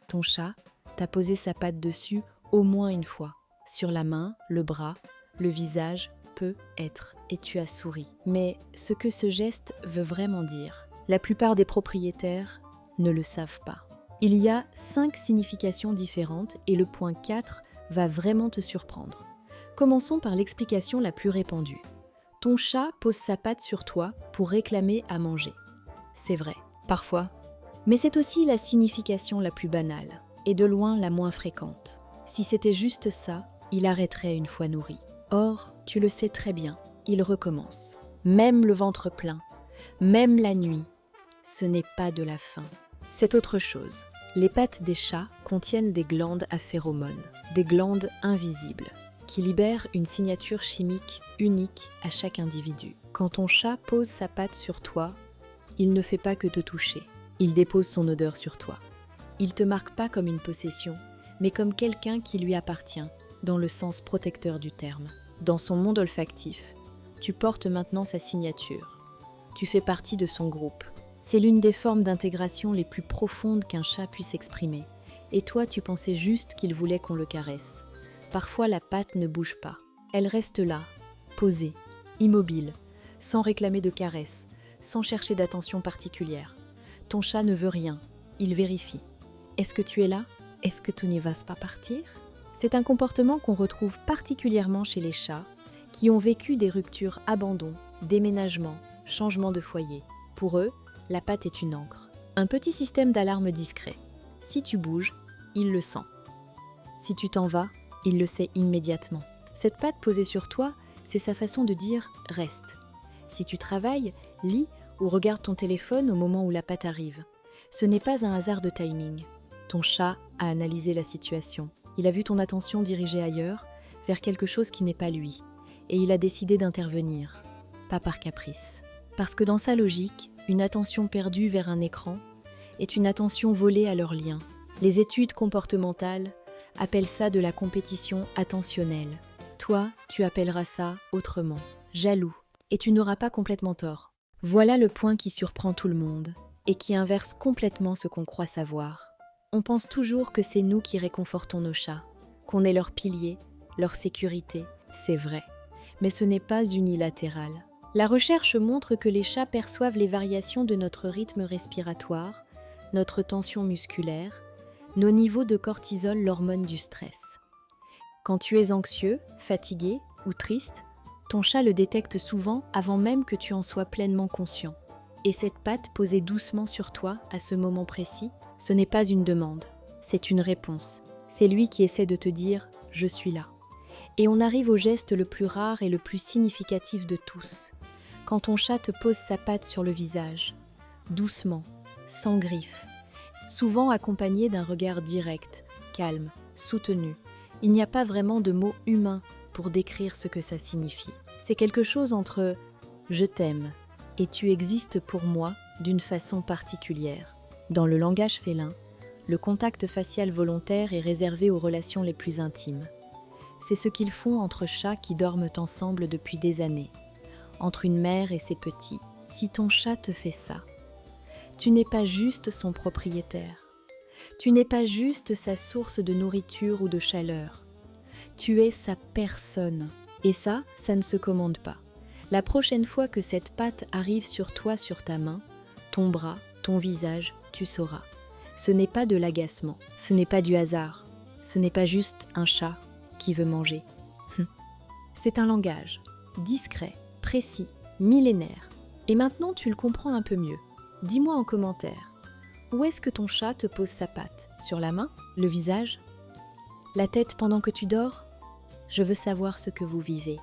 Ton chat t'a posé sa patte dessus au moins une fois, sur la main, le bras, le visage, peut-être, et tu as souri. Mais ce que ce geste veut vraiment dire, la plupart des propriétaires ne le savent pas. Il y a 5 significations différentes et le point 4 va vraiment te surprendre. Commençons par l'explication la plus répandue. Ton chat pose sa patte sur toi pour réclamer à manger. C'est vrai, parfois. Mais c'est aussi la signification la plus banale, et de loin la moins fréquente. Si c'était juste ça, il arrêterait une fois nourri. Or, tu le sais très bien, il recommence. Même le ventre plein, même la nuit, ce n'est pas de la faim. C'est autre chose. Les pattes des chats contiennent des glandes à phéromones, des glandes invisibles, qui libèrent une signature chimique unique à chaque individu. Quand ton chat pose sa patte sur toi, il ne fait pas que te toucher, il dépose son odeur sur toi. Il te marque pas comme une possession, mais comme quelqu'un qui lui appartient, dans le sens protecteur du terme. Dans son monde olfactif, tu portes maintenant sa signature. Tu fais partie de son groupe. C'est l'une des formes d'intégration les plus profondes qu'un chat puisse exprimer. Et toi, tu pensais juste qu'il voulait qu'on le caresse. Parfois, la patte ne bouge pas. Elle reste là, posée, immobile, sans réclamer de caresses, sans chercher d'attention particulière. Ton chat ne veut rien, il vérifie. Est-ce que tu es là? Est-ce que tu n'y vas pas partir? C'est un comportement qu'on retrouve particulièrement chez les chats qui ont vécu des ruptures, abandons, déménagements, changements de foyer. Pour eux, la patte est une ancre. Un petit système d'alarme discret. Si tu bouges, il le sent. Si tu t'en vas, il le sait immédiatement. Cette patte posée sur toi, c'est sa façon de dire « reste ». Si tu travailles, lis ou regarde ton téléphone au moment où la patte arrive. Ce n'est pas un hasard de timing. Ton chat a analysé la situation. Il a vu ton attention dirigée ailleurs, vers quelque chose qui n'est pas lui. Et il a décidé d'intervenir, pas par caprice. Parce que dans sa logique, une attention perdue vers un écran est une attention volée à leur lien. Les études comportementales appellent ça de la compétition attentionnelle. Toi, tu appelleras ça autrement, jaloux. Et tu n'auras pas complètement tort. Voilà le point qui surprend tout le monde et qui inverse complètement ce qu'on croit savoir. On pense toujours que c'est nous qui réconfortons nos chats, qu'on est leur pilier, leur sécurité. C'est vrai, mais ce n'est pas unilatéral. La recherche montre que les chats perçoivent les variations de notre rythme respiratoire, notre tension musculaire, nos niveaux de cortisol, l'hormone du stress. Quand tu es anxieux, fatigué ou triste, ton chat le détecte souvent avant même que tu en sois pleinement conscient. Et cette patte posée doucement sur toi à ce moment précis, ce n'est pas une demande, c'est une réponse. C'est lui qui essaie de te dire « je suis là ». Et on arrive au geste le plus rare et le plus significatif de tous. Quand ton chat te pose sa patte sur le visage, doucement, sans griffes, souvent accompagné d'un regard direct, calme, soutenu. Il n'y a pas vraiment de mots humains pour décrire ce que ça signifie. C'est quelque chose entre « je t'aime » et « tu existes pour moi d'une façon particulière ». Dans le langage félin, le contact facial volontaire est réservé aux relations les plus intimes. C'est ce qu'ils font entre chats qui dorment ensemble depuis des années, entre une mère et ses petits. Si ton chat te fait ça, tu n'es pas juste son propriétaire. Tu n'es pas juste sa source de nourriture ou de chaleur. Tu es sa personne. Et ça ne se commande pas. La prochaine fois que cette patte arrive sur toi, sur ta main, ton bras, ton visage, tu sauras. Ce n'est pas de l'agacement, ce n'est pas du hasard, ce n'est pas juste un chat qui veut manger. C'est un langage, discret, précis, millénaire. Et maintenant tu le comprends un peu mieux. Dis-moi en commentaire, où est-ce que ton chat te pose sa patte? Sur la main? Le visage? La tête pendant que tu dors? Je veux savoir ce que vous vivez.